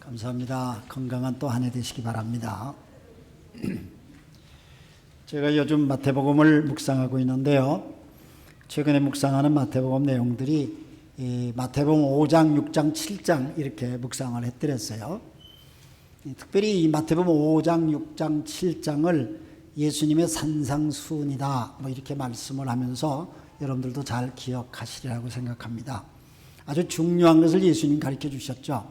감사합니다. 건강한 또 한 해 되시기 바랍니다. 제가 요즘 마태복음을 묵상하고 있는데요. 최근에 묵상하는 마태복음 내용들이 마태복음 5장, 6장, 7장 이렇게 묵상을 해드렸어요. 특별히 이 마태복음 5장, 6장, 7장을 예수님의 산상수훈이다 이렇게 말씀을 하면서 여러분들도 잘 기억하시리라고 생각합니다. 아주 중요한 것을 예수님 가르쳐 주셨죠.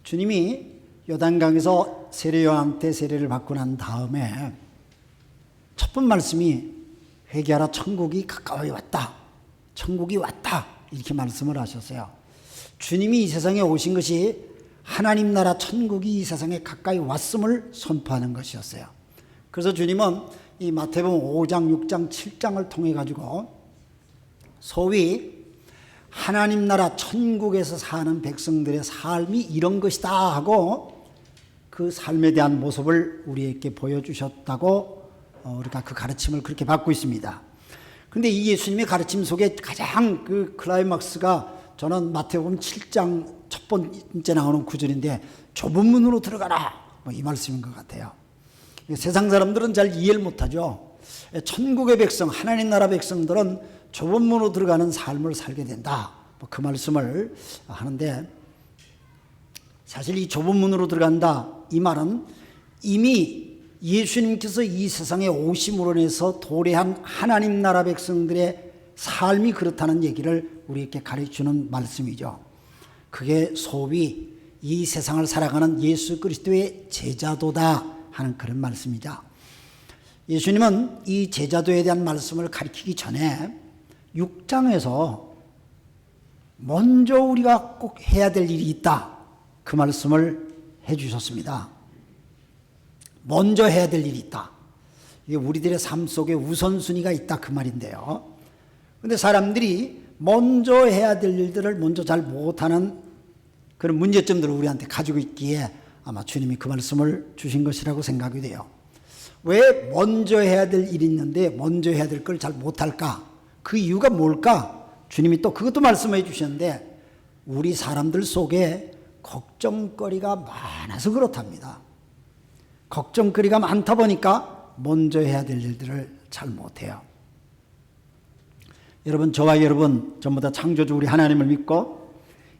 주님이 요단강에서 세례요한 때 세례를 받고 난 다음에 첫 번 말씀이 회개하라, 천국이 가까이 왔다. 천국이 왔다. 이렇게 말씀을 하셨어요. 주님이 이 세상에 오신 것이 하나님 나라 천국이 이 세상에 가까이 왔음을 선포하는 것이었어요. 그래서 주님은 이 마태복음 5장, 6장, 7장을 통해 가지고 소위 하나님 나라 천국에서 사는 백성들의 삶이 이런 것이다 하고 그 삶에 대한 모습을 우리에게 보여주셨다고 우리가 그 가르침을 그렇게 받고 있습니다. 그런데 이 예수님의 가르침 속에 가장 그 클라이막스가 저는 마태복음 7장 첫 번째 나오는 구절인데 좁은 문으로 들어가라 이 말씀인 것 같아요. 세상 사람들은 잘 이해를 못하죠. 천국의 백성, 하나님 나라 백성들은 좁은 문으로 들어가는 삶을 살게 된다. 그 말씀을 하는데 사실 이 좁은 문으로 들어간다 이 말은 이미 예수님께서 이 세상에 오심으로 인해서 도래한 하나님 나라 백성들의 삶이 그렇다는 얘기를 우리에게 가르쳐주는 말씀이죠. 그게 소위 이 세상을 살아가는 예수 그리스도의 제자도다 하는 그런 말씀이죠. 예수님은 이 제자도에 대한 말씀을 가르치기 전에 6장에서 먼저 우리가 꼭 해야 될 일이 있다. 그 말씀을 해 주셨습니다. 먼저 해야 될 일이 있다. 이게 우리들의 삶 속에 우선순위가 있다 그 말인데요. 그런데 사람들이 먼저 해야 될 일들을 먼저 잘 못하는 그런 문제점들을 우리한테 가지고 있기에 아마 주님이 그 말씀을 주신 것이라고 생각이 돼요. 왜 먼저 해야 될 일이 있는데 먼저 해야 될 걸 잘 못할까? 그 이유가 뭘까? 주님이 또 그것도 말씀해 주셨는데 우리 사람들 속에 걱정거리가 많아서 그렇답니다. 걱정거리가 많다 보니까 먼저 해야 될 일들을 잘 못해요. 여러분, 저와 여러분 전부 다 창조주 우리 하나님을 믿고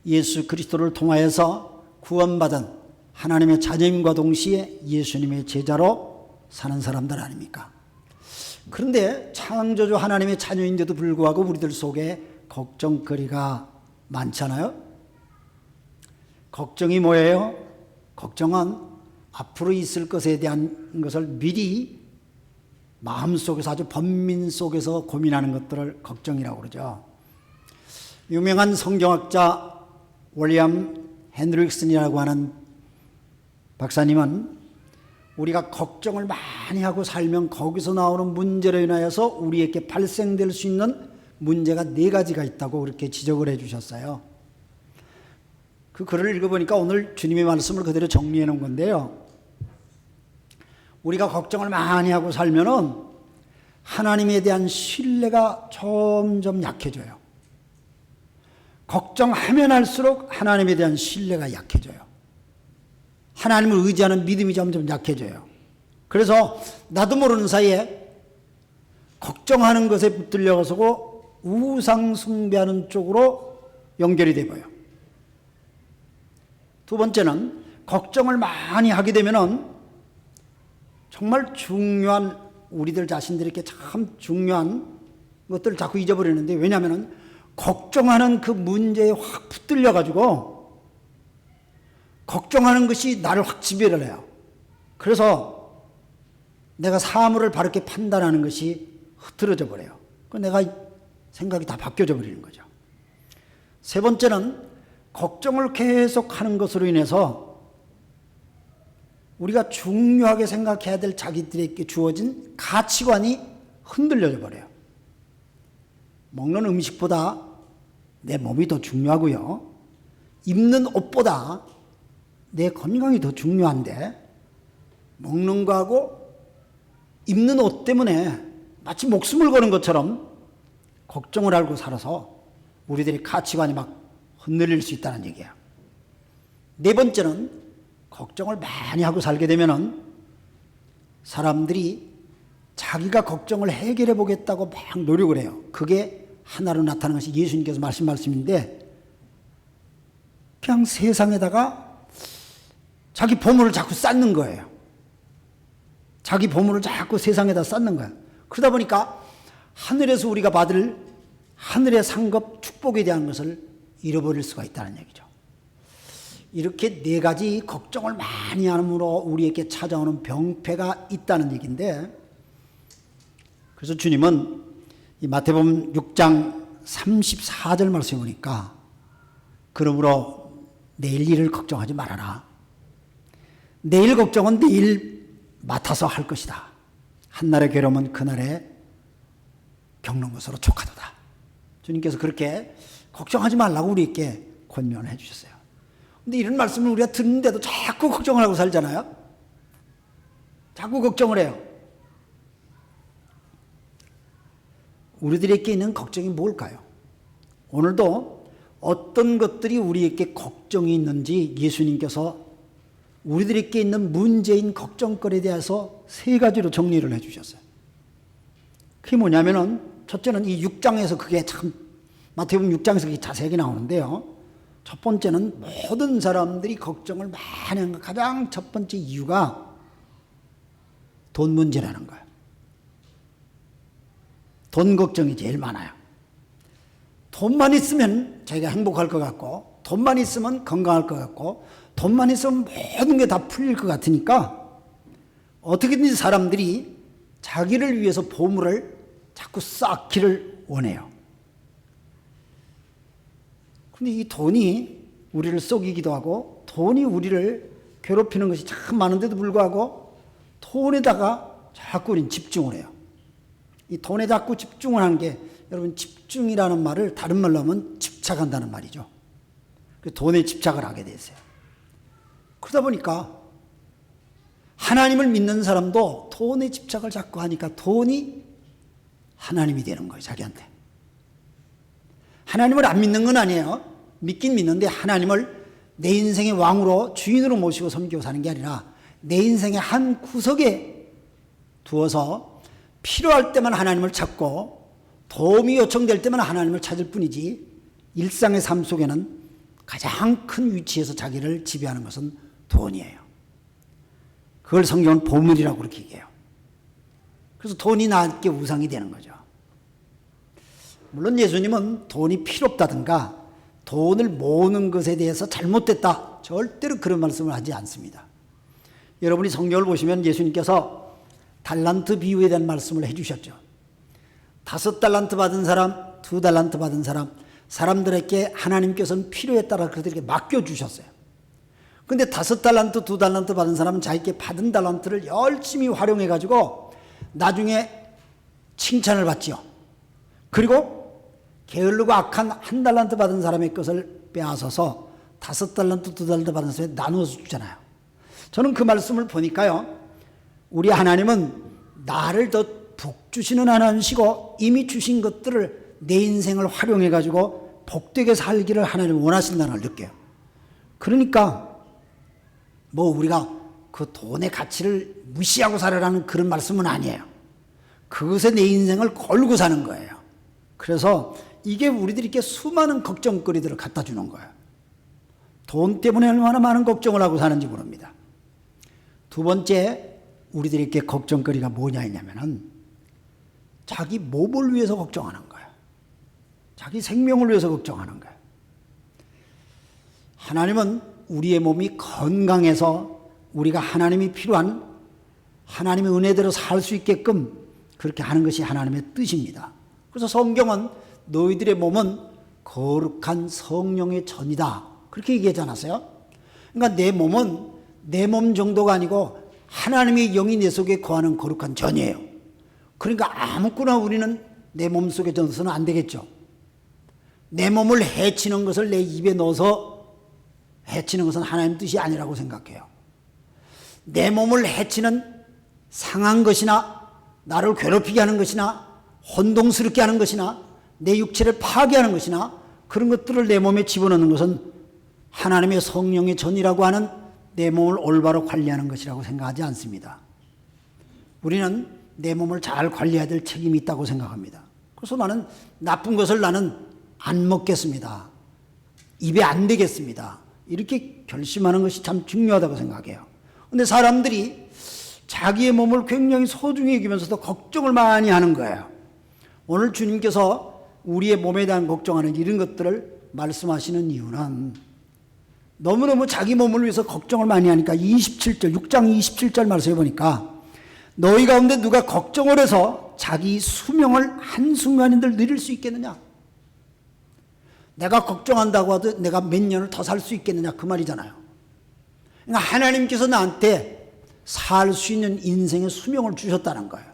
예수 그리스도를 통하여서 구원받은 하나님의 자녀임과 동시에 예수님의 제자로 사는 사람들 아닙니까? 그런데 창조주 하나님의 자녀인데도 불구하고 우리들 속에 걱정거리가 많잖아요. 걱정이 뭐예요? 걱정은 앞으로 있을 것에 대한 것을 미리 마음속에서 아주 번민 속에서 고민하는 것들을 걱정이라고 그러죠. 유명한 성경학자 윌리엄 헨드릭슨이라고 하는 박사님은 우리가 걱정을 많이 하고 살면 거기서 나오는 문제로 인하여서 우리에게 발생될 수 있는 문제가 4가지가 있다고 그렇게 지적을 해 주셨어요. 그 글을 읽어보니까 오늘 주님의 말씀을 그대로 정리해 놓은 건데요. 우리가 걱정을 많이 하고 살면은 하나님에 대한 신뢰가 점점 약해져요. 걱정하면 할수록 하나님에 대한 신뢰가 약해져요. 하나님을 의지하는 믿음이 점점 약해져요. 그래서 나도 모르는 사이에 걱정하는 것에 붙들려서 우상 숭배하는 쪽으로 연결이 되고요. 두 번째는 걱정을 많이 하게 되면은 정말 중요한 우리들 자신들에게 참 중요한 것들을 자꾸 잊어버리는데 왜냐하면 걱정하는 그 문제에 확 붙들려 가지고 걱정하는 것이 나를 확 지배를 해요. 그래서 내가 사물을 바르게 판단하는 것이 흐트러져 버려요. 내가 생각이 다 바뀌어져 버리는 거죠. 세 번째는 걱정을 계속하는 것으로 인해서 우리가 중요하게 생각해야 될 자기들에게 주어진 가치관이 흔들려져 버려요. 먹는 음식보다 내 몸이 더 중요하고요. 입는 옷보다 내 건강이 더 중요한데 먹는 거하고 입는 옷 때문에 마치 목숨을 거는 것처럼 걱정을 알고 살아서 우리들의 가치관이 막 흔들릴 수 있다는 얘기야. 네 번째는 걱정을 많이 하고 살게 되면은 사람들이 자기가 걱정을 해결해 보겠다고 막 노력을 해요. 그게 하나로 나타나는 것이 예수님께서 말씀인데, 그냥 세상에다가 자기 보물을 자꾸 쌓는 거예요. 자기 보물을 자꾸 세상에다 쌓는 거예요. 그러다 보니까 하늘에서 우리가 받을 하늘의 상급 축복에 대한 것을 잃어버릴 수가 있다는 얘기죠. 이렇게 네 가지 걱정을 많이 함으로 우리에게 찾아오는 병폐가 있다는 얘기인데, 그래서 주님은 이 마태복음 6장 34절 말씀에 보니까 그러므로 내일 일을 걱정하지 말아라. 내일 걱정은 내일 맡아서 할 것이다. 한날의 괴로움은 그날에 겪는 것으로 족하도다. 주님께서 그렇게 걱정하지 말라고 우리에게 권면을 해 주셨어요. 근데 이런 말씀을 우리가 듣는데도 자꾸 걱정을 하고 살잖아요. 자꾸 걱정을 해요. 우리들에게 있는 걱정이 뭘까요? 오늘도 어떤 것들이 우리에게 걱정이 있는지 예수님께서 우리들에게 있는 문제인 걱정거리에 대해서 세 가지로 정리를 해 주셨어요. 그게 뭐냐면은, 첫째는 이 6장에서 그게 참, 마태복음 6장에서 그게 자세하게 나오는데요. 첫 번째는 모든 사람들이 걱정을 많이 하는 가장 첫 번째 이유가 돈 문제라는 거예요. 돈 걱정이 제일 많아요. 돈만 있으면 자기가 행복할 것 같고, 돈만 있으면 건강할 것 같고, 돈만 있으면 모든 게 다 풀릴 것 같으니까 어떻게든지 사람들이 자기를 위해서 보물을 자꾸 쌓기를 원해요. 근데 이 돈이 우리를 속이기도 하고, 돈이 우리를 괴롭히는 것이 참 많은데도 불구하고 돈에다가 자꾸 우린 집중을 해요. 이 돈에 자꾸 집중을 하는 게, 여러분, 집중이라는 말을 다른 말로 하면 집착한다는 말이죠. 그래서 돈에 집착을 하게 됐어요. 그러다 보니까 하나님을 믿는 사람도 돈에 집착을 자꾸 하니까 돈이 하나님이 되는 거예요, 자기한테. 하나님을 안 믿는 건 아니에요. 믿긴 믿는데 하나님을 내 인생의 왕으로, 주인으로 모시고 섬기고 사는 게 아니라 내 인생의 한 구석에 두어서 필요할 때만 하나님을 찾고 도움이 요청될 때만 하나님을 찾을 뿐이지, 일상의 삶 속에는 가장 큰 위치에서 자기를 지배하는 것은 돈이에요. 그걸 성경은 보물이라고 그렇게 얘기해요. 그래서 돈이 나에게 우상이 되는 거죠. 물론 예수님은 돈이 필요 없다든가 돈을 모으는 것에 대해서 잘못됐다, 절대로 그런 말씀을 하지 않습니다. 여러분이 성경을 보시면 예수님께서 달란트 비유에 대한 말씀을 해주셨죠. 5달란트 받은 사람, 2달란트 받은 사람, 사람들에게 하나님께서는 필요에 따라 그들에게 맡겨주셨어요. 근데 5달란트, 2달란트 받은 사람은 자기께 받은 달란트를 열심히 활용해가지고 나중에 칭찬을 받지요. 그리고 게으르고 악한 1달란트 받은 사람의 것을 빼앗아서 5달란트, 2달란트 받은 사람에 나누어서 주잖아요. 저는 그 말씀을 보니까요, 우리 하나님은 나를 더 복 주시는 하나님이시고 이미 주신 것들을 내 인생을 활용해가지고 복되게 살기를 하나님 원하신다는 걸 느껴요. 그러니까 뭐 우리가 그 돈의 가치를 무시하고 살아라는 그런 말씀은 아니에요. 그것에 내 인생을 걸고 사는 거예요. 그래서 이게 우리들에게 수많은 걱정거리들을 갖다 주는 거예요. 돈 때문에 얼마나 많은 걱정을 하고 사는지 모릅니다. 두 번째, 우리들에게 걱정거리가 뭐냐 했냐면은 자기 몸을 위해서 걱정하는 거예요. 자기 생명을 위해서 걱정하는 거예요. 하나님은 우리의 몸이 건강해서 우리가 하나님이 필요한 하나님의 은혜대로 살 수 있게끔 그렇게 하는 것이 하나님의 뜻입니다. 그래서 성경은 너희들의 몸은 거룩한 성령의 전이다, 그렇게 얘기하지 않았어요? 그러니까 내 몸은 내 몸 정도가 아니고 하나님의 영이 내 속에 거하는 거룩한 전이에요. 그러니까 아무거나 우리는 내 몸 속에 넣어서는 안 되겠죠. 내 몸을 해치는 것을 내 입에 넣어서 해치는 것은 하나님 뜻이 아니라고 생각해요. 내 몸을 해치는 상한 것이나 나를 괴롭히게 하는 것이나 혼동스럽게 하는 것이나 내 육체를 파괴하는 것이나 그런 것들을 내 몸에 집어넣는 것은 하나님의 성령의 전이라고 하는 내 몸을 올바로 관리하는 것이라고 생각하지 않습니다. 우리는 내 몸을 잘 관리해야 될 책임이 있다고 생각합니다. 그래서 나는 나쁜 것을 나는 안 먹겠습니다. 입에 안 대겠습니다. 이렇게 결심하는 것이 참 중요하다고 생각해요. 그런데 사람들이 자기의 몸을 굉장히 소중히 여기면서도 걱정을 많이 하는 거예요. 오늘 주님께서 우리의 몸에 대한 걱정하는 이런 것들을 말씀하시는 이유는 너무너무 자기 몸을 위해서 걱정을 많이 하니까 27절, 6장 27절 말씀해 보니까 너희 가운데 누가 걱정을 해서 자기 수명을 한순간인들 누릴 수 있겠느냐? 내가 걱정한다고 하도 내가 몇 년을 더 살 수 있겠느냐? 그 말이잖아요. 그러니까 하나님께서 나한테 살 수 있는 인생의 수명을 주셨다는 거예요.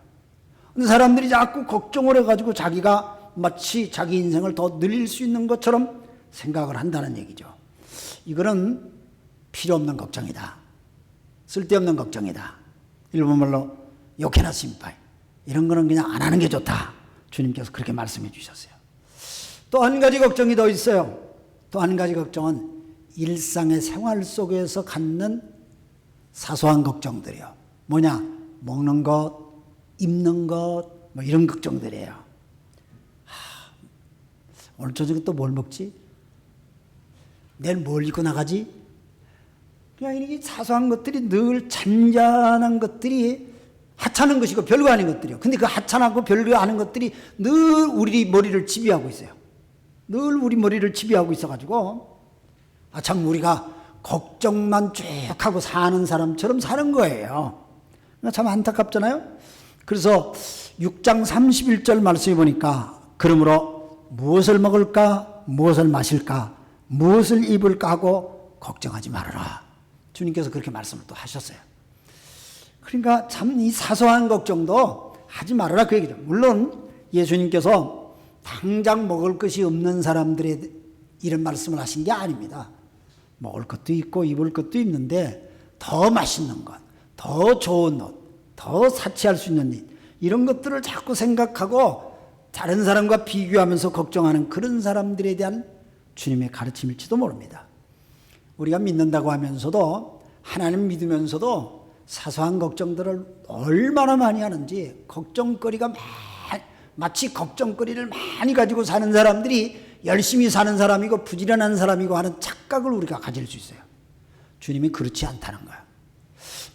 근데 사람들이 자꾸 걱정을 해가지고 자기가 마치 자기 인생을 더 늘릴 수 있는 것처럼 생각을 한다는 얘기죠. 이거는 필요 없는 걱정이다. 쓸데없는 걱정이다. 일본말로 욕해나 심파이. 이런 거는 그냥 안 하는 게 좋다. 주님께서 그렇게 말씀해 주셨어요. 또 한 가지 걱정이 더 있어요. 또 한 가지 걱정은 일상의 생활 속에서 갖는 사소한 걱정들이요. 뭐냐? 먹는 것, 입는 것, 뭐 이런 걱정들이에요. 오늘 저녁에 또 뭘 먹지? 내일 뭘 입고 나가지? 그냥 이렇게 사소한 것들이 늘 잔잔한 것들이 하찮은 것이고 별거 아닌 것들이요. 근데 그 하찮고 별거 아닌 것들이 늘 우리 머리를 지배하고 있어요. 늘 우리 머리를 지배하고 있어가지고 참 우리가 걱정만 쭉 하고 사는 사람처럼 사는 거예요. 참 안타깝잖아요. 그래서 6장 31절 말씀해 보니까 그러므로 무엇을 먹을까, 무엇을 마실까, 무엇을 입을까 하고 걱정하지 말아라. 주님께서 그렇게 말씀을 또 하셨어요. 그러니까 참 이 사소한 걱정도 하지 말아라 그 얘기죠. 물론 예수님께서 당장 먹을 것이 없는 사람들에 이런 말씀을 하신 게 아닙니다. 먹을 것도 있고 입을 것도 있는데 더 맛있는 것, 더 좋은 옷, 더 사치할 수 있는 일, 이런 것들을 자꾸 생각하고 다른 사람과 비교하면서 걱정하는 그런 사람들에 대한 주님의 가르침일지도 모릅니다. 우리가 믿는다고 하면서도 하나님 믿으면서도 사소한 걱정들을 얼마나 많이 하는지 걱정거리가 마치 걱정거리를 많이 가지고 사는 사람들이 열심히 사는 사람이고 부지런한 사람이고 하는 착각을 우리가 가질 수 있어요. 주님이 그렇지 않다는 거예요.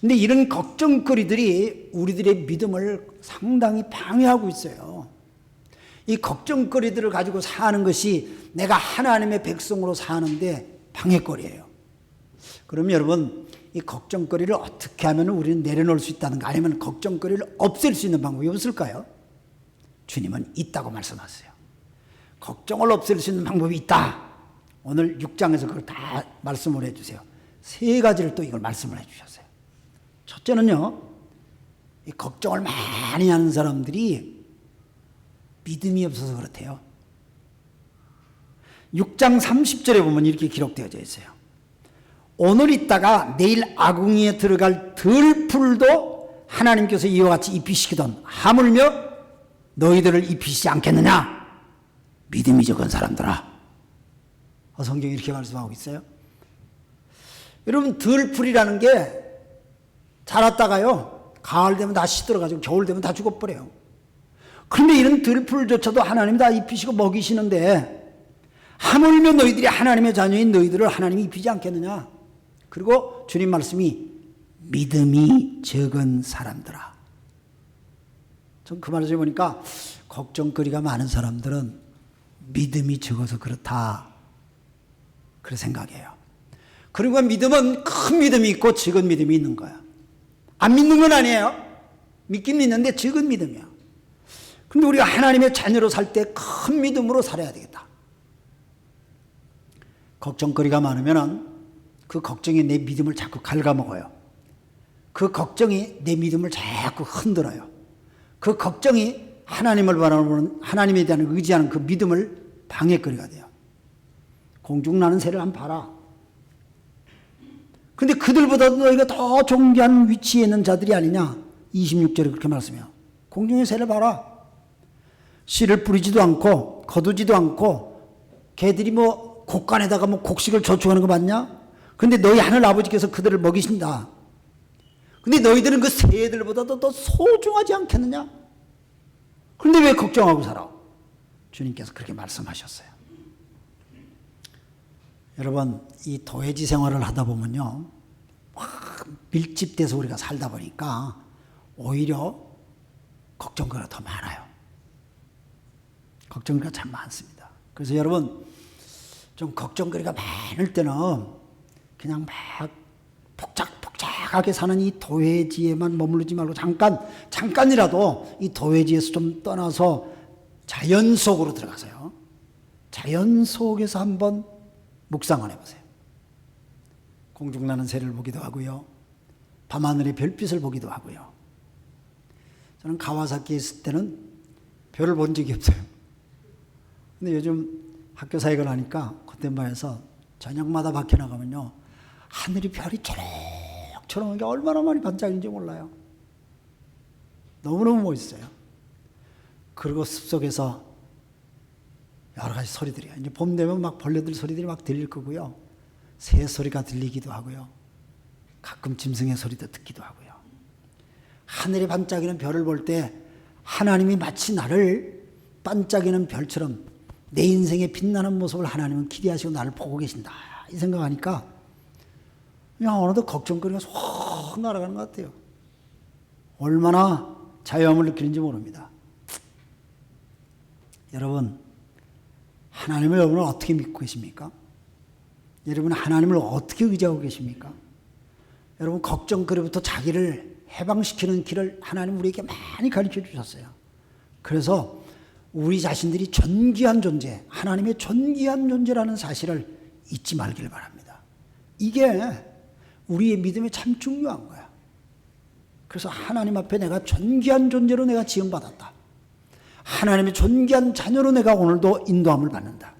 근데 이런 걱정거리들이 우리들의 믿음을 상당히 방해하고 있어요. 이 걱정거리들을 가지고 사는 것이 내가 하나님의 백성으로 사는데 방해거리예요. 그럼 여러분, 이 걱정거리를 어떻게 하면 우리는 내려놓을 수 있다는가, 아니면 걱정거리를 없앨 수 있는 방법이 없을까요? 주님은 있다고 말씀하세요. 걱정을 없앨 수 있는 방법이 있다. 오늘 6장에서 그걸 다 말씀을 해주세요. 세 가지를 또 이걸 말씀을 해주셨어요. 첫째는요, 이 걱정을 많이 하는 사람들이 믿음이 없어서 그렇대요. 6장 30절에 보면 이렇게 기록되어져 있어요. 오늘 있다가 내일 아궁이에 들어갈 들풀도 하나님께서 이와 같이 입히시거든 하물며 너희들을 입히시지 않겠느냐? 믿음이 적은 사람들아. 성경이 이렇게 말씀하고 있어요. 여러분, 들풀이라는 게 자랐다가요 가을 되면 다 시들어가지고 겨울 되면 다 죽어버려요. 그런데 이런 들풀조차도 하나님이 다 입히시고 먹이시는데 하물며 너희들이 하나님의 자녀인 너희들을 하나님이 입히지 않겠느냐? 그리고 주님 말씀이 믿음이 적은 사람들아. 전 그 말을 보니까 걱정거리가 많은 사람들은 믿음이 적어서 그렇다, 그렇게 생각해요. 그리고 믿음은 큰 믿음이 있고 적은 믿음이 있는 거야. 안 믿는 건 아니에요. 믿긴 믿는데 적은 믿음이야. 근데 우리가 하나님의 자녀로 살 때 큰 믿음으로 살아야 되겠다. 걱정거리가 많으면 그 걱정이 내 믿음을 자꾸 갉아먹어요. 그 걱정이 내 믿음을 자꾸 흔들어요. 그 걱정이 하나님을 바라보는, 하나님에 대한 의지하는 그 믿음을 방해거리가 돼요. 공중 나는 새를 한번 봐라. 근데 그들보다도 너희가 더 존귀한 위치에 있는 자들이 아니냐? 26절에 그렇게 말씀해요. 공중의 새를 봐라. 씨를 뿌리지도 않고 거두지도 않고 개들이 뭐 곡간에다가 뭐 곡식을 저축하는 거 봤냐? 근데 너희 하늘 아버지께서 그들을 먹이신다. 근데 너희들은 그 새들보다도 더 소중하지 않겠느냐? 그런데 왜 걱정하고 살아? 주님께서 그렇게 말씀하셨어요. 여러분, 이 도회지 생활을 하다 보면요, 막 밀집돼서 우리가 살다 보니까 오히려 걱정거리가 더 많아요. 걱정거리가 참 많습니다. 그래서 여러분, 좀 걱정거리가 많을 때는 그냥 막 복작복작하게 사는 이 도회지에만 머무르지 말고 잠깐이라도 이 도회지에서 좀 떠나서 자연 속으로 들어가서요. 자연 속에서 한번 묵상을 해보세요. 공중나는 새를 보기도 하고요. 밤하늘의 별빛을 보기도 하고요. 저는 가와사키에 있을 때는 별을 본 적이 없어요. 근데 요즘 학교 사역을 하니까 콧대마에서 저녁마다 밖에 나가면요, 하늘이 별이 초록초록한 게 얼마나 많이 반짝이는지 몰라요. 너무너무 멋있어요. 그리고 숲속에서 여러 가지 소리들이, 이제 봄 되면 막 벌레들 소리들이 막 들릴 거고요. 새 소리가 들리기도 하고요. 가끔 짐승의 소리도 듣기도 하고요. 하늘에 반짝이는 별을 볼 때 하나님이 마치 나를 반짝이는 별처럼 내 인생의 빛나는 모습을 하나님은 기대하시고 나를 보고 계신다, 이 생각하니까 그냥 어느덧 걱정거리가 쏙 날아가는 것 같아요. 얼마나 자유함을 느끼는지 모릅니다. 여러분, 하나님을 여러분은 어떻게 믿고 계십니까? 여러분, 하나님을 어떻게 의지하고 계십니까? 여러분, 걱정거리부터 자기를 해방시키는 길을 하나님 우리에게 많이 가르쳐 주셨어요. 그래서 우리 자신들이 존귀한 존재, 하나님의 존귀한 존재라는 사실을 잊지 말기를 바랍니다. 이게 우리의 믿음에 참 중요한 거야. 그래서 하나님 앞에 내가 존귀한 존재로 내가 지음받았다. 하나님의 존귀한 자녀로 내가 오늘도 인도함을 받는다.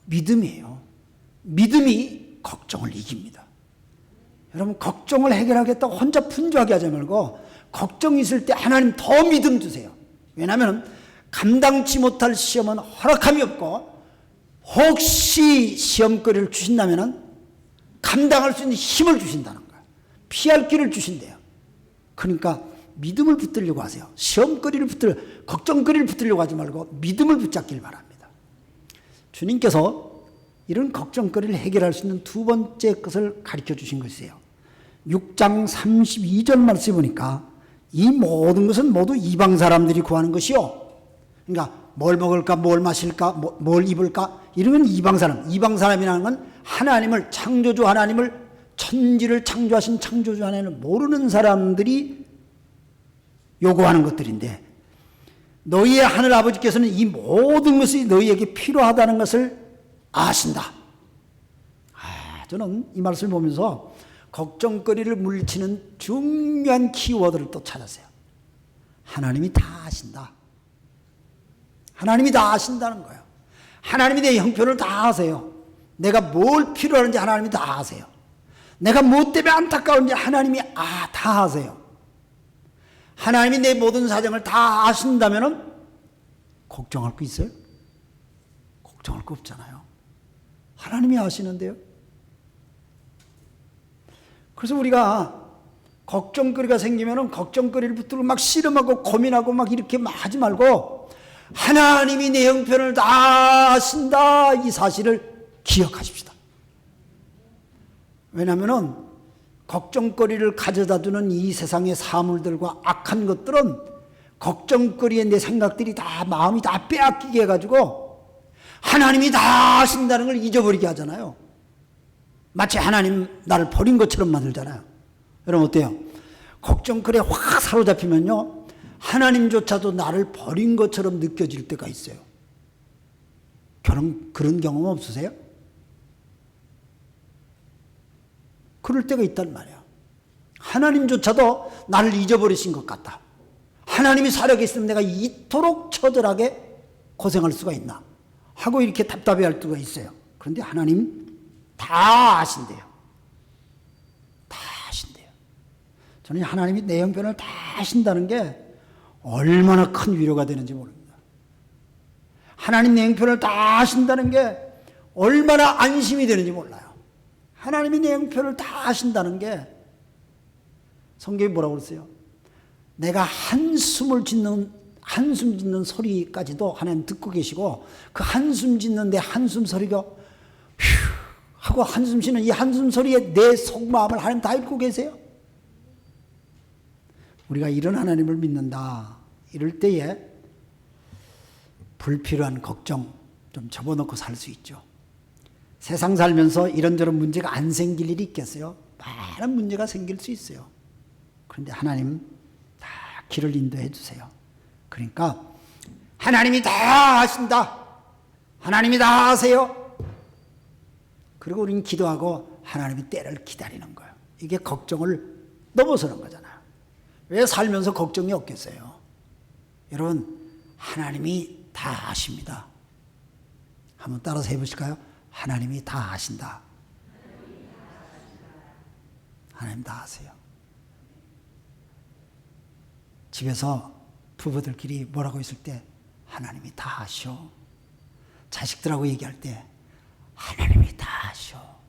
믿음이에요. 믿음이 걱정을 이깁니다. 여러분, 걱정을 해결하겠다고 혼자 분주하게 하지 말고 걱정이 있을 때 하나님 더 믿음 주세요. 왜냐하면 감당치 못할 시험은 허락함이 없고, 혹시 시험거리를 주신다면 감당할 수 있는 힘을 주신다는 거예요. 피할 길을 주신대요. 그러니까 믿음을 붙들려고 하세요. 걱정거리를 붙들려고 하지 말고 믿음을 붙잡길 바랍니다. 주님께서 이런 걱정거리를 해결할 수 있는 두 번째 것을 가르쳐 주신 것이에요. 6장 32절 말씀을 보니까 이 모든 것은 모두 이방 사람들이 구하는 것이요. 그러니까 뭘 먹을까, 뭘 마실까, 뭘 입을까, 이러면 이방 사람이라는 건 하나님을, 창조주 하나님을, 천지를 창조하신 창조주 하나님을 모르는 사람들이 요구하는 것들인데, 너희의 하늘 아버지께서는 이 모든 것이 너희에게 필요하다는 것을 아신다. 저는 이 말씀을 보면서 걱정거리를 물리치는 중요한 키워드를 또 찾았어요. 하나님이 다 아신다. 하나님이 다 아신다는 거예요. 하나님이 내 형편을 다 아세요. 내가 뭘 필요하는지 하나님이 다 아세요. 내가 무엇 때문에 안타까운지 하나님이 다 아세요. 하나님이 내 모든 사정을 다 아신다면 걱정할 거 있어요? 걱정할 거 없잖아요. 하나님이 아시는데요. 그래서 우리가 걱정거리가 생기면 걱정거리를 붙들고 막 씨름하고 고민하고 막 이렇게 하지 말고, 하나님이 내 형편을 다 아신다, 이 사실을 기억하십시다. 왜냐하면 걱정거리를 가져다주는 이 세상의 사물들과 악한 것들은 걱정거리에 내 생각들이 다, 마음이 다 빼앗기게 해가지고 하나님이 다 아신다는 걸 잊어버리게 하잖아요. 마치 하나님 나를 버린 것처럼 만들잖아요. 여러분 어때요? 걱정거리에 확 사로잡히면요, 하나님조차도 나를 버린 것처럼 느껴질 때가 있어요. 그런 경험 없으세요? 그럴 때가 있단 말이야. 하나님조차도 나를 잊어버리신 것 같다. 하나님이 살아계시면 내가 이토록 처절하게 고생할 수가 있나 하고 이렇게 답답해할 때가 있어요. 그런데 하나님 다 아신대요. 다 아신대요. 저는 하나님이 내 형편을 다 아신다는 게 얼마나 큰 위로가 되는지 모릅니다. 하나님 내 형편을 다 아신다는 게 얼마나 안심이 되는지 몰라요. 하나님이 내 형편을 다 아신다는 게 성경이 뭐라고 그랬어요? 내가 한숨 짓는 소리까지도 하나님 듣고 계시고 그 한숨 짓는 내 한숨 소리가 휴 하고 한숨 쉬는 이 한숨 소리에 내 속마음을 하나님 다 읽고 계세요. 우리가 이런 하나님을 믿는다. 이럴 때에 불필요한 걱정 좀 접어놓고 살 수 있죠. 세상 살면서 이런저런 문제가 안 생길 일이 있겠어요? 많은 문제가 생길 수 있어요. 그런데 하나님 다 길을 인도해 주세요. 그러니까 하나님이 다 하신다. 하나님이 다 하세요. 그리고 우리는 기도하고 하나님이 때를 기다리는 거예요. 이게 걱정을 넘어서는 거잖아요. 왜 살면서 걱정이 없겠어요? 여러분, 하나님이 다 아십니다. 한번 따라서 해보실까요? 하나님이 다 아신다. 하나님 다 아세요. 집에서 부부들끼리 뭐라고 있을 때 하나님이 다 아셔. 자식들하고 얘기할 때 하나님이 다 아셔.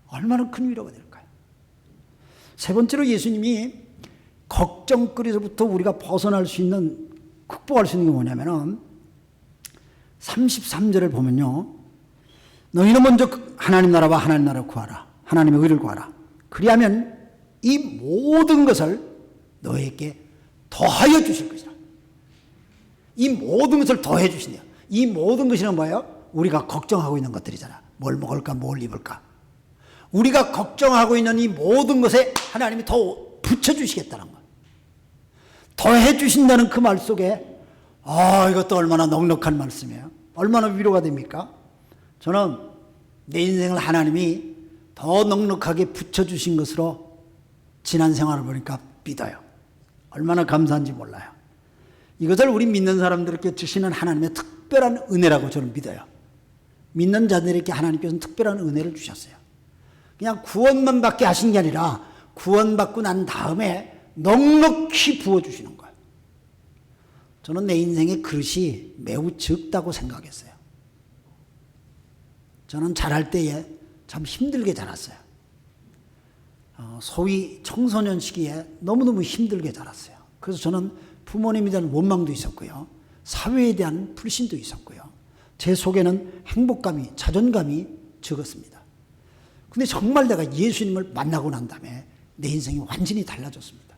얼마나 큰 위로가 될까요? 세 번째로 예수님이 걱정거리로부터 우리가 벗어날 수 있는, 극복할 수 있는 게 뭐냐면은 33절을 보면요. 너희는 먼저 하나님 나라와 하나님 나라를 구하라. 하나님의 의를 구하라. 그리하면 이 모든 것을 너에게 더하여 주실 것이라. 이 모든 것을 더해 주신대요. 이 모든 것이는 뭐예요? 우리가 걱정하고 있는 것들이잖아. 뭘 먹을까, 뭘 입을까. 우리가 걱정하고 있는 이 모든 것에 하나님이 더 붙여주시겠다는 거예요. 더해 주신다는 그 말 속에 이것도 얼마나 넉넉한 말씀이에요. 얼마나 위로가 됩니까? 저는 내 인생을 하나님이 더 넉넉하게 붙여주신 것으로 지난 생활을 보니까 믿어요. 얼마나 감사한지 몰라요. 이것을 우리 믿는 사람들에게 주시는 하나님의 특별한 은혜라고 저는 믿어요. 믿는 자들에게 하나님께서는 특별한 은혜를 주셨어요. 그냥 구원만 받게 하신 게 아니라 구원받고 난 다음에 넉넉히 부어주시는 거예요. 저는 내 인생의 그릇이 매우 적다고 생각했어요. 저는 자랄 때에 참 힘들게 자랐어요. 소위 청소년 시기에 너무너무 힘들게 자랐어요. 그래서 저는 부모님에 대한 원망도 있었고요. 사회에 대한 불신도 있었고요. 제 속에는 행복감이, 자존감이 적었습니다. 근데 정말 내가 예수님을 만나고 난 다음에 내 인생이 완전히 달라졌습니다.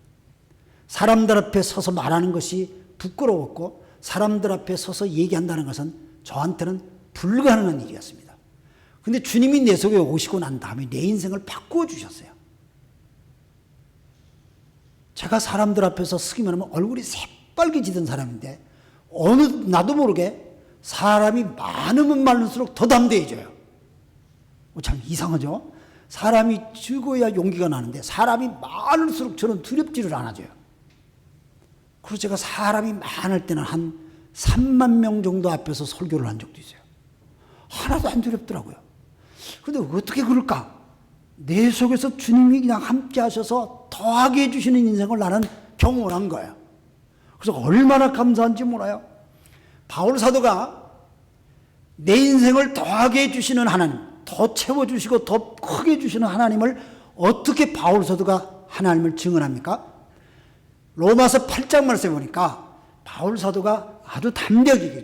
사람들 앞에 서서 말하는 것이 부끄러웠고 사람들 앞에 서서 얘기한다는 것은 저한테는 불가능한 일이었습니다. 근데 주님이 내 속에 오시고 난 다음에 내 인생을 바꾸어 주셨어요. 제가 사람들 앞에서 쓰기만 하면 얼굴이 새빨개지던 사람인데 나도 모르게 사람이 많으면 많을수록 더 담대해져요. 참 이상하죠? 사람이 적어야 용기가 나는데 사람이 많을수록 저는 두렵지를 않아져요. 그래서 제가 사람이 많을 때는 한 3만 명 정도 앞에서 설교를 한 적도 있어요. 하나도 안 두렵더라고요. 그런데 어떻게 그럴까? 내 속에서 주님이 그냥 함께 하셔서 더하게 해주시는 인생을 나는 경험한 거예요. 그래서 얼마나 감사한지 몰라요. 바울 사도가 내 인생을 더하게 해주시는 하나님, 더 채워주시고 더 크게 해주시는 하나님을 어떻게 바울 사도가 하나님을 증언합니까? 로마서 8장 말씀에 보니까 바울 사도가 아주 담대하게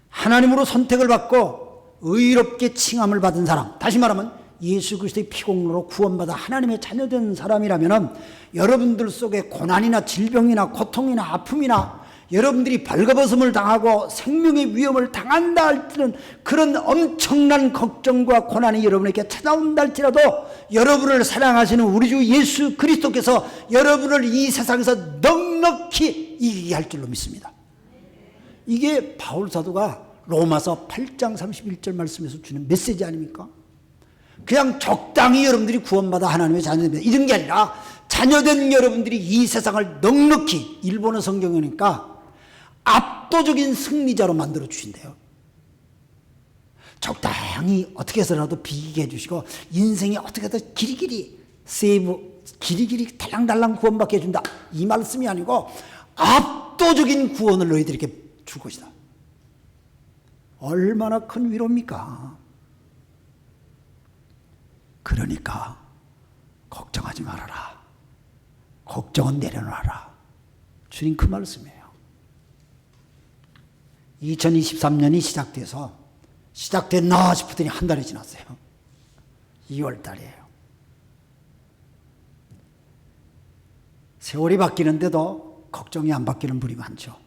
하나님으로 선택을 받고 의롭게 칭함을 받은 사람, 다시 말하면 예수 그리스도의 피공로로 구원받아 하나님의 자녀된 사람이라면 여러분들 속에 고난이나 질병이나 고통이나 아픔이나 여러분들이 벌거벗음을 당하고 생명의 위험을 당한다 할지는 그런 엄청난 걱정과 고난이 여러분에게 찾아온다 할지라도 여러분을 사랑하시는 우리 주 예수 그리스도께서 여러분을 이 세상에서 넉넉히 이기게 할 줄로 믿습니다. 이게 바울 사도가 로마서 8장 31절 말씀에서 주는 메시지 아닙니까? 그냥 적당히 여러분들이 구원받아 하나님의 자녀됩니다 이런 게 아니라 자녀된 여러분들이 이 세상을 넉넉히, 일본어 성경이니까 압도적인 승리자로 만들어 주신대요. 적당히 어떻게 해서라도 비기게 해주시고 인생이 어떻게 해서 길이길이 길이길이 달랑달랑 구원받게 해준다 이 말씀이 아니고 압도적인 구원을 너희들에게 줄 것이다. 얼마나 큰 위로입니까? 그러니까 걱정하지 말아라. 걱정은 내려놔라. 주님 그 말씀이에요. 2023년이 시작됐나 싶더니 한 달이 지났어요. 2월 달이에요. 세월이 바뀌는데도 걱정이 안 바뀌는 분이 많죠.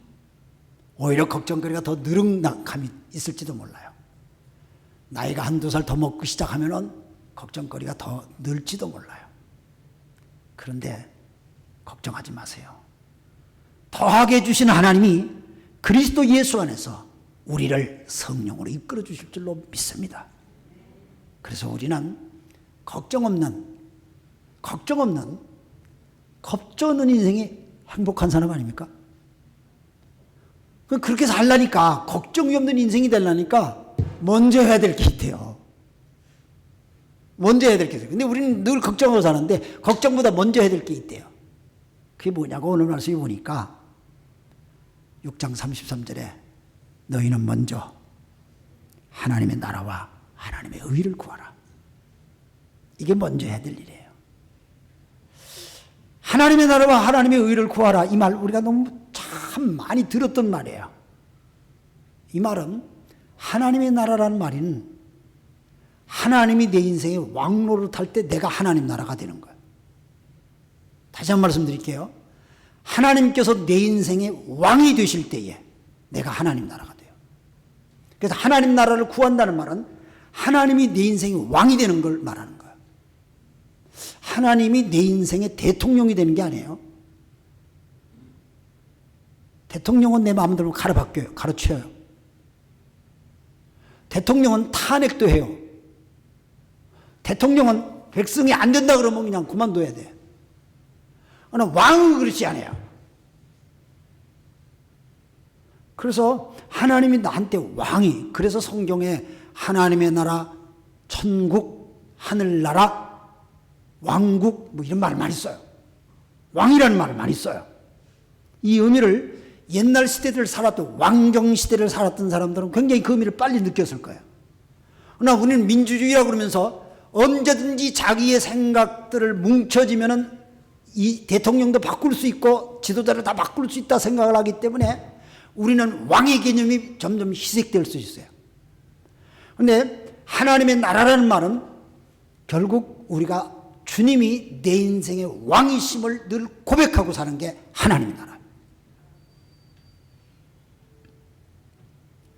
오히려 걱정거리가 더 느릅나감이 있을지도 몰라요. 나이가 한두 살 더 먹고 시작하면은 걱정거리가 더 늘지도 몰라요. 그런데 걱정하지 마세요. 더하게 해주신 하나님이 그리스도 예수 안에서 우리를 성령으로 이끌어 주실 줄로 믿습니다. 그래서 우리는 걱정 없는 인생이 행복한 사람 아닙니까? 그렇게 살라니까, 걱정이 없는 인생이 되려니까 먼저 해야 될 게 있대요. 먼저 해야 될 게 있어요. 근데 우리는 늘 걱정하고 사는데 걱정보다 먼저 해야 될 게 있대요. 그게 뭐냐고 오늘 말씀에 보니까 6장 33절에 너희는 먼저 하나님의 나라와 하나님의 의를 구하라. 이게 먼저 해야 될 일이에요. 하나님의 나라와 하나님의 의를 구하라. 이 말 우리가 너무 참 많이 들었던 말이에요. 이 말은 하나님의 나라라는 말은 하나님이 내 인생의 왕로를 탈 때 내가 하나님 나라가 되는 거예요. 다시 한 번 말씀드릴게요. 하나님께서 내 인생의 왕이 되실 때에 내가 하나님 나라가 돼요. 그래서 하나님 나라를 구한다는 말은 하나님이 내 인생의 왕이 되는 걸 말하는 거예요. 하나님이 내 인생의 대통령이 되는 게 아니에요. 대통령은 내 마음대로 가르쳐요. 대통령은 탄핵도 해요. 대통령은 백성이 안 된다 그러면 그냥 그만둬야 돼. 그러나 왕은 그렇지 않아요. 그래서 하나님이 나한테 왕이, 그래서 성경에 하나님의 나라, 천국, 하늘나라, 왕국 뭐 이런 말을 많이 써요. 왕이라는 말을 많이 써요. 이 의미를 옛날 시대를 살았던, 왕정 시대를 살았던 사람들은 굉장히 그 의미를 빨리 느꼈을 거예요. 그러나 우리는 민주주의라고 그러면서 언제든지 자기의 생각들을 뭉쳐지면은 이 대통령도 바꿀 수 있고 지도자를 다 바꿀 수 있다 생각을 하기 때문에 우리는 왕의 개념이 점점 희색될 수 있어요. 그런데 하나님의 나라라는 말은 결국 우리가 주님이 내 인생의 왕이심을 늘 고백하고 사는 게 하나님의 나라.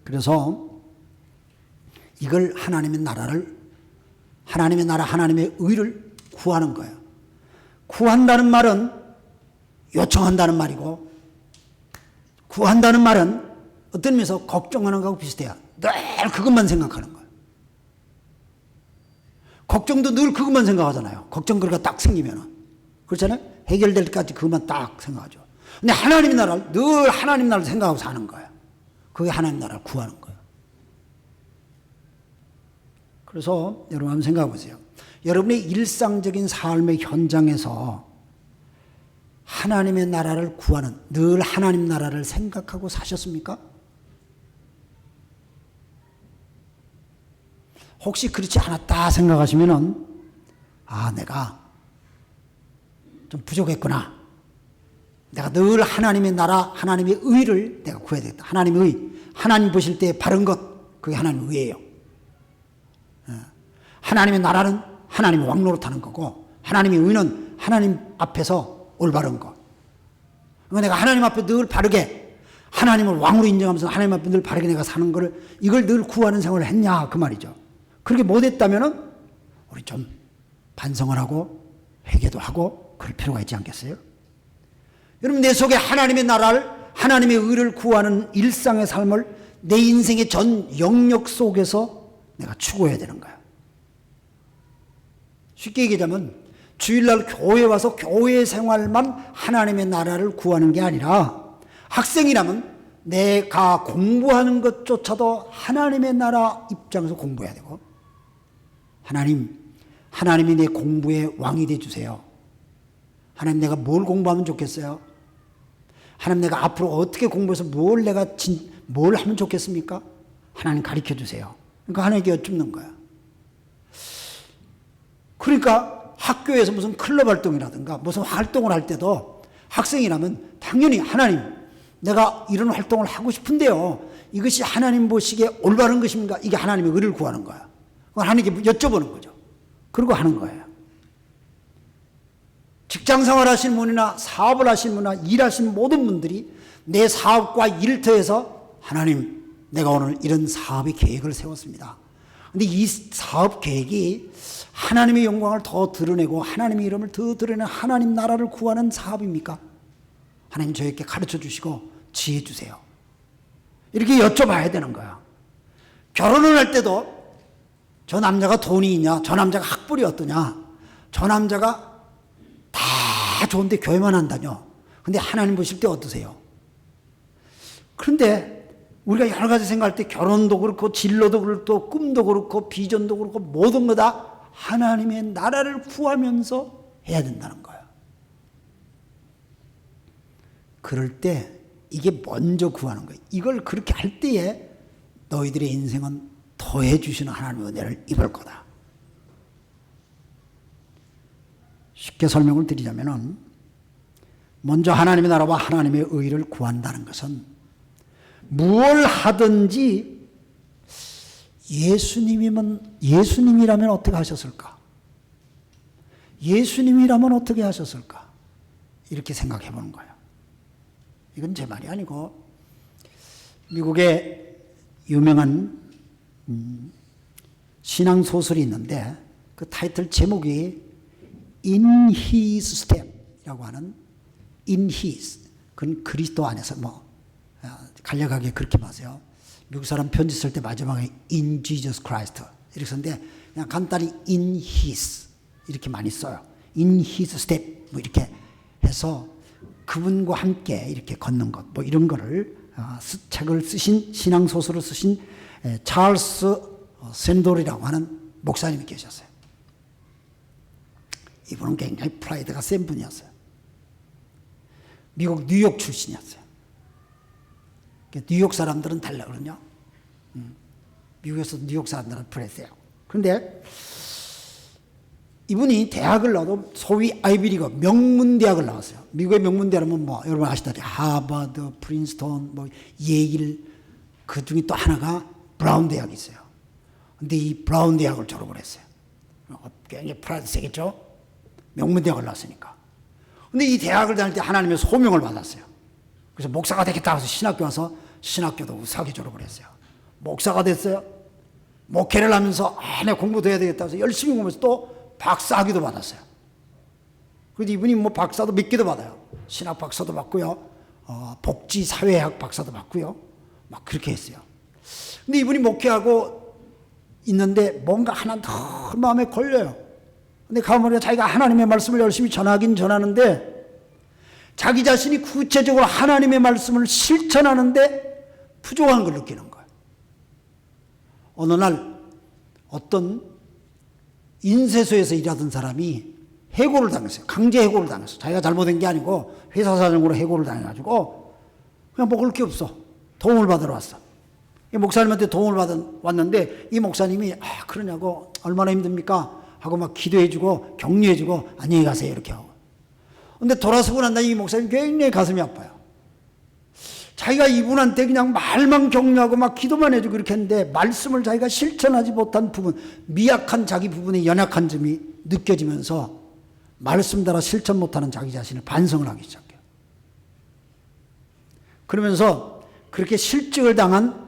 그래서 이걸 하나님의 나라를, 하나님의 나라, 하나님의 의를 구하는 거예요. 구한다는 말은 요청한다는 말이고, 구한다는 말은 어떤 의미에서 걱정하는 거하고 비슷해요. 늘 그것만 생각하는 거예요. 걱정도 늘 그것만 생각하잖아요. 걱정거리가 딱 생기면. 그렇잖아요? 해결될 때까지 그것만 딱 생각하죠. 근데 하나님의 나라를, 늘 하나님 나라를 생각하고 사는 거예요. 그게 하나님 나라를 구하는 거예요. 그래서 여러분 한번 생각해 보세요. 여러분의 일상적인 삶의 현장에서 하나님의 나라를 구하는, 늘 하나님 나라를 생각하고 사셨습니까? 혹시 그렇지 않았다 생각하시면은, 아, 내가 좀 부족했구나. 내가 늘 하나님의 나라, 하나님의 의를 내가 구해야 되겠다. 하나님의 의, 하나님 보실 때 바른 것, 그게 하나님의 의예요. 하나님의 나라는 하나님의 왕노릇 하는 거고, 하나님의 의는 하나님 앞에서 올바른 것. 그러니까 내가 하나님 앞에 늘 바르게, 하나님을 왕으로 인정하면서 하나님 앞에 늘 바르게 내가 사는 거를, 이걸 늘 구하는 생활을 했냐 그 말이죠. 그렇게 못했다면은 우리 좀 반성을 하고 회개도 하고 그럴 필요가 있지 않겠어요? 여러분, 내 속에 하나님의 나라를, 하나님의 의를 구하는 일상의 삶을 내 인생의 전 영역 속에서 내가 추구해야 되는 거야. 쉽게 얘기하자면 주일날 교회 와서 교회 생활만 하나님의 나라를 구하는 게 아니라, 학생이라면 내가 공부하는 것조차도 하나님의 나라 입장에서 공부해야 되고, 하나님이 내 공부의 왕이 되어주세요. 하나님, 내가 뭘 공부하면 좋겠어요? 하나님, 내가 앞으로 어떻게 공부해서 뭘 하면 좋겠습니까? 하나님 가르쳐 주세요. 그러니까 하나님께 여쭙는 거야. 그러니까 학교에서 무슨 클럽 활동이라든가 무슨 활동을 할 때도 학생이라면 당연히 하나님, 내가 이런 활동을 하고 싶은데요, 이것이 하나님 보시기에 올바른 것입니까? 이게 하나님의 의를 구하는 거야. 하나님께 여쭤보는 거죠. 그러고 하는 거예요. 직장생활 하시는 분이나 사업을 하시는 분이나 일하시는 모든 분들이 내 사업과 일터에서 하나님, 내가 오늘 이런 사업의 계획을 세웠습니다. 근데 이 사업 계획이 하나님의 영광을 더 드러내고 하나님의 이름을 더 드러내는 하나님 나라를 구하는 사업입니까? 하나님 저에게 가르쳐 주시고 지혜 주세요. 이렇게 여쭤봐야 되는 거야. 결혼을 할 때도 저 남자가 돈이 있냐? 저 남자가 학벌이 어떠냐? 저 남자가 다 좋은데 교회만 한다뇨? 근데 하나님 보실 때 어떠세요? 그런데 우리가 여러 가지 생각할 때 결혼도 그렇고 진로도 그렇고 꿈도 그렇고 비전도 그렇고 모든 거 다 하나님의 나라를 구하면서 해야 된다는 거예요. 그럴 때 이게 먼저 구하는 거예요. 이걸 그렇게 할 때에 너희들의 인생은 더해 주시는 하나님의 은혜를 입을 거다. 쉽게 설명을 드리자면은 먼저 하나님의 나라와 하나님의 의를 구한다는 것은 무엇을 하든지 예수님이라면 어떻게 하셨을까? 예수님이라면 어떻게 하셨을까? 이렇게 생각해 보는 거예요. 이건 제 말이 아니고 미국의 유명한 신앙 소설이 있는데 그 타이틀 제목이 In His Step이라고 하는 In His, 그건 그리스도 안에서 간략하게 그렇게 봐세요. 미국 사람 편지 쓸 때 마지막에 In Jesus Christ 이렇게 썼는데 그냥 간단히 In His 이렇게 많이 써요. In His Step 뭐 이렇게 해서 그분과 함께 이렇게 걷는 것 뭐 이런 거를 책을 쓰신 신앙 소설을 쓰신 찰스 샌돌이라고 하는 목사님이 계셨어요. 이분은 굉장히 프라이드가 센 분이었어요. 미국 뉴욕 출신이었어요. 뉴욕 사람들은 달라 그러냐? 미국에서 뉴욕 사람들은 그랬어요. 그런데 이분이 대학을 나와도 소위 아이비리그 명문대학을 나왔어요. 미국의 명문대학은 여러분 아시다시피 하버드, 프린스턴, 예일, 그 중에 또 하나가 브라운 대학이 있어요. 근데 이 브라운 대학을 졸업을 했어요. 굉장히 프라이드 세겠죠? 명문대학을 나왔으니까. 근데 이 대학을 다닐 때 하나님의 소명을 받았어요. 그래서 목사가 되겠다 해서 신학교 와서 신학교도 우수하게 졸업을 했어요. 목사가 됐어요. 목회를 하면서 내 공부도 해야 되겠다 해서 열심히 공부해서 또 박사학위도 받았어요. 그래서 이분이 박사도 몇 개도 받아요. 신학 박사도 받고요. 복지사회학 박사도 받고요. 막 그렇게 했어요. 근데 이분이 목회하고 있는데 뭔가 하나 더 마음에 걸려요. 근데 가보니까 자기가 하나님의 말씀을 열심히 전하긴 전하는데 자기 자신이 구체적으로 하나님의 말씀을 실천하는데 부족한 걸 느끼는 거예요. 어느 날 어떤 인쇄소에서 일하던 사람이 해고를 당했어요. 강제 해고를 당했어요. 자기가 잘못한 게 아니고 회사 사정으로 해고를 당해가지고 그냥 먹을 게 없어. 도움을 받으러 왔어. 이 목사님한테 도움을 왔는데 이 목사님이 그러냐고 얼마나 힘듭니까? 하고 막 기도해주고 격려해주고 안녕히 가세요 이렇게 하고. 근데 돌아서고 난 다음에 이 목사님 굉장히 가슴이 아파요. 자기가 이분한테 그냥 말만 격려하고 막 기도만 해주고 그렇게 했는데 말씀을 자기가 실천하지 못한 부분, 미약한 자기 부분의 연약한 점이 느껴지면서 말씀 따라 실천 못하는 자기 자신을 반성을 하기 시작해요. 그러면서 그렇게 실직을 당한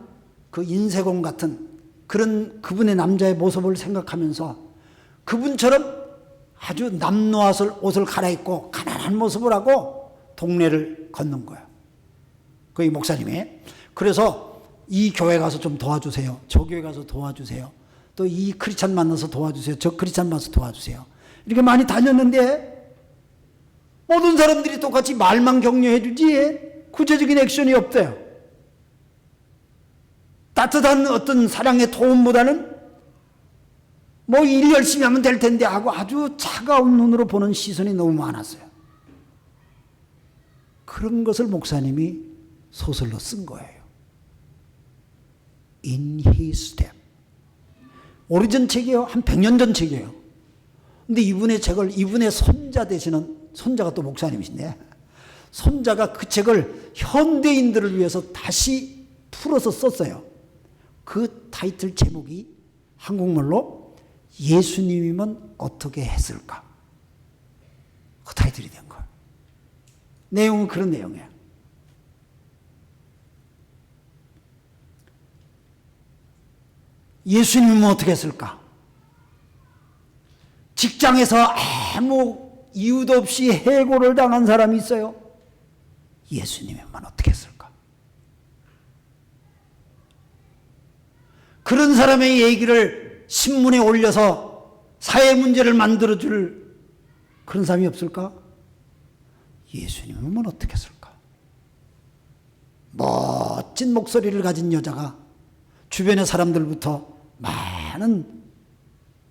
그 인쇄공 같은 그런 그분의 남자의 모습을 생각하면서 그분처럼 아주 남노아슬 옷을 갈아입고 가난한 모습을 하고 동네를 걷는 거예요. 그 이 목사님이. 그래서 이 교회 가서 좀 도와주세요. 저 교회 가서 도와주세요. 또 이 크리스찬 만나서 도와주세요. 저 크리스찬 만나서 도와주세요. 이렇게 많이 다녔는데 모든 사람들이 똑같이 말만 격려해 주지 구체적인 액션이 없대요. 따뜻한 어떤 사랑의 도움보다는 일 열심히 하면 될 텐데 하고 아주 차가운 눈으로 보는 시선이 너무 많았어요. 그런 것을 목사님이 소설로 쓴 거예요. In His Step. 오래전 책이에요. 한 100년 전 책이에요. 근데 이분의 책을 이분의 손자 되시는 손자가 또 목사님이신데 손자가 그 책을 현대인들을 위해서 다시 풀어서 썼어요. 그 타이틀 제목이 한국말로 예수님이면 어떻게 했을까? 그 타이틀이 된 거예요. 내용은 그런 내용이에요. 예수님은 어떻게 했을까? 직장에서 아무 이유도 없이 해고를 당한 사람이 있어요. 예수님이면 어떻게 했을까? 그런 사람의 얘기를 신문에 올려서 사회 문제를 만들어줄 그런 사람이 없을까? 예수님이면 어떻게 했을까? 멋진 목소리를 가진 여자가 주변의 사람들부터 많은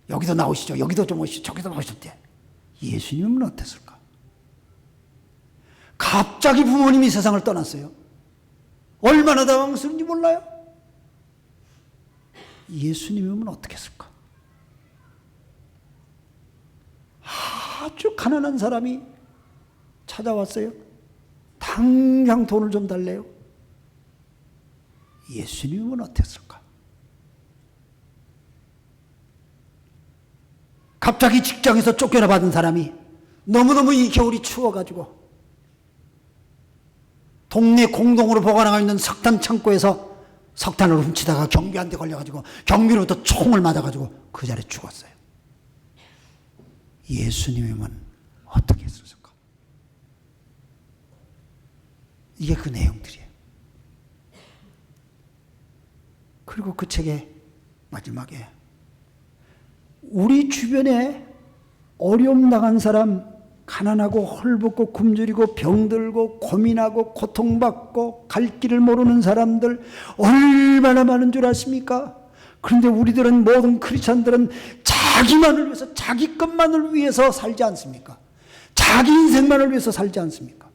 여기도 나오시죠. 여기도 좀 오시죠. 저기도 나오실 때 예수님은 어땠을까? 갑자기 부모님이 세상을 떠났어요. 얼마나 당황스러운지 몰라요? 예수님이면 어떻게 했을까? 아주 가난한 사람이 찾아왔어요. 당장 돈을 좀 달래요. 예수님은 어땠을까? 갑자기 직장에서 쫓겨나 받은 사람이 너무너무 이 겨울이 추워가지고 동네 공동으로 보관하고 있는 석탄 창고에서 석탄을 훔치다가 경비한테 걸려가지고 경비로부터 총을 맞아가지고 그 자리에 죽었어요. 예수님이면 어떻게 했을까? 이게 그 내용들이에요. 그리고 그 책의 마지막에 우리 주변에 어려움 당한 사람, 가난하고 헐벗고 굶주리고 병들고 고민하고 고통받고 갈 길을 모르는 사람들 얼마나 많은 줄 아십니까? 그런데 우리들은 모든 크리스찬들은 자기만을 위해서 자기 것만을 위해서 살지 않습니까? 자기 인생만을 위해서 살지 않습니까?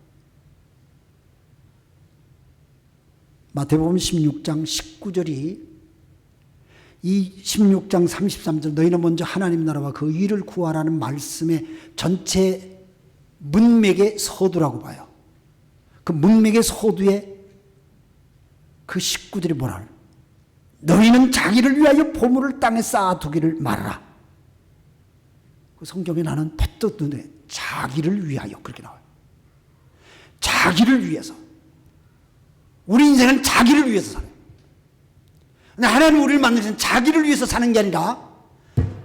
마태복음 16장 19절이 이 16장 33절 너희는 먼저 하나님 나라와 그 의를 구하라는 말씀의 전체 문맥의 서두라고 봐요. 그 문맥의 서두에 그 19절이 뭐라 너희는 자기를 위하여 보물을 땅에 쌓아두기를 말아라. 그 성경에 나는 퍼뜩 눈에 자기를 위하여 그렇게 나와요. 자기를 위해서. 우리 인생은 자기를 위해서 살아요. 근데 하나님 우리를 만드신 자기를 위해서 사는 게 아니라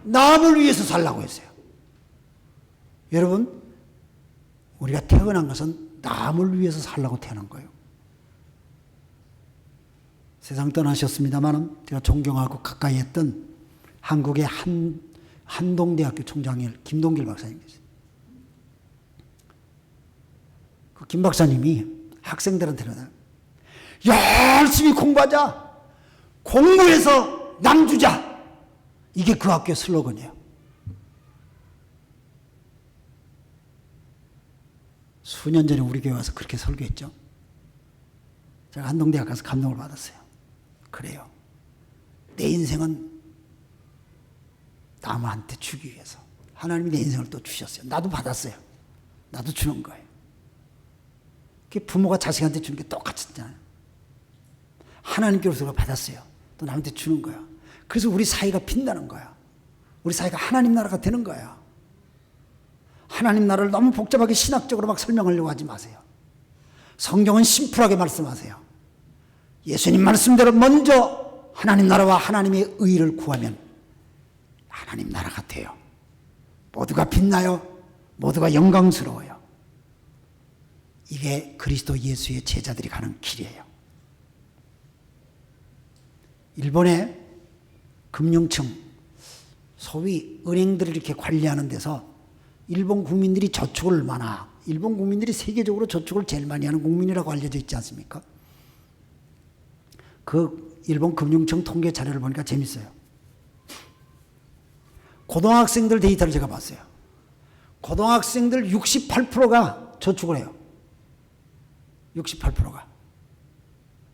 남을 위해서 살라고 했어요. 여러분, 우리가 태어난 것은 남을 위해서 살라고 태어난 거예요. 세상 떠나셨습니다만 제가 존경하고 가까이 했던 한국의 한동대학교 총장일 김동길 박사님 계세요. 그 김 박사님이 학생들한테는 열심히 공부하자. 공부해서 남주자. 이게 그 학교의 슬로건이에요. 수년 전에 우리 교회 와서 그렇게 설교했죠. 제가 한동대학 가서 감동을 받았어요. 그래요. 내 인생은 남한테 주기 위해서 하나님이 내 인생을 또 주셨어요. 나도 받았어요. 나도 주는 거예요. 그게 부모가 자식한테 주는 게 똑같잖아요. 하나님께로서 받았어요. 또 남한테 주는 거야. 그래서 우리 사이가 핀다는 거야. 우리 사이가 하나님 나라가 되는 거야. 하나님 나라를 너무 복잡하게 신학적으로 막 설명하려고 하지 마세요. 성경은 심플하게 말씀하세요. 예수님 말씀대로 먼저 하나님 나라와 하나님의 의를 구하면 하나님 나라가 돼요. 모두가 빛나요. 모두가 영광스러워요. 이게 그리스도 예수의 제자들이 가는 길이에요. 일본의 금융청, 소위 은행들을 이렇게 관리하는 데서 일본 국민들이 저축을 얼마나, 일본 국민들이 세계적으로 저축을 제일 많이 하는 국민이라고 알려져 있지 않습니까? 그 일본 금융청 통계 자료를 보니까 재밌어요. 고등학생들 데이터를 제가 봤어요. 고등학생들 68%가 저축을 해요. 68%가.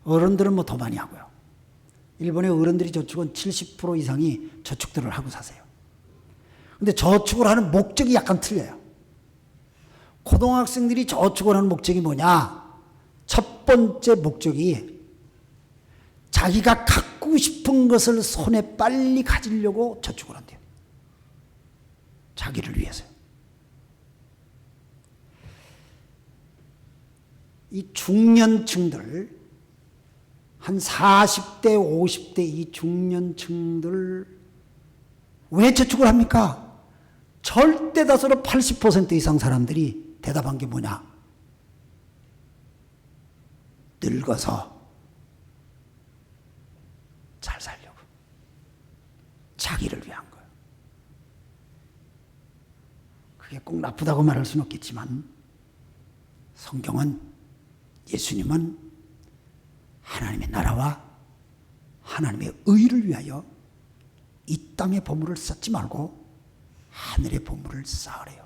어른들은 뭐 더 많이 하고요. 일본의 어른들이 저축은 70% 이상이 저축들을 하고 사세요. 근데 저축을 하는 목적이 약간 틀려요. 고등학생들이 저축을 하는 목적이 뭐냐? 첫 번째 목적이 자기가 갖고 싶은 것을 손에 빨리 가지려고 저축을 한대요. 자기를 위해서요. 이 중년층들, 한 40대, 50대 이 중년층들 왜 저축을 합니까? 절대 다수로 80% 이상 사람들이 대답한 게 뭐냐? 늙어서 잘 살려고. 자기를 위한 거예요. 그게 꼭 나쁘다고 말할 수는 없겠지만 성경은, 예수님은 하나님의 나라와 하나님의 의를 위하여 이 땅의 보물을 쌓지 말고 하늘의 보물을 쌓으래요.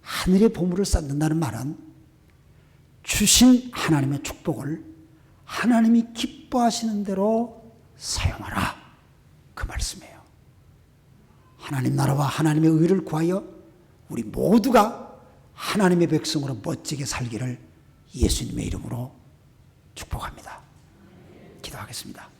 하늘의 보물을 쌓는다는 말은 주신 하나님의 축복을 하나님이 기뻐하시는 대로 사용하라, 그 말씀이에요. 하나님 나라와 하나님의 의를 구하여 우리 모두가 하나님의 백성으로 멋지게 살기를 예수님의 이름으로 축복합니다. 기도하겠습니다.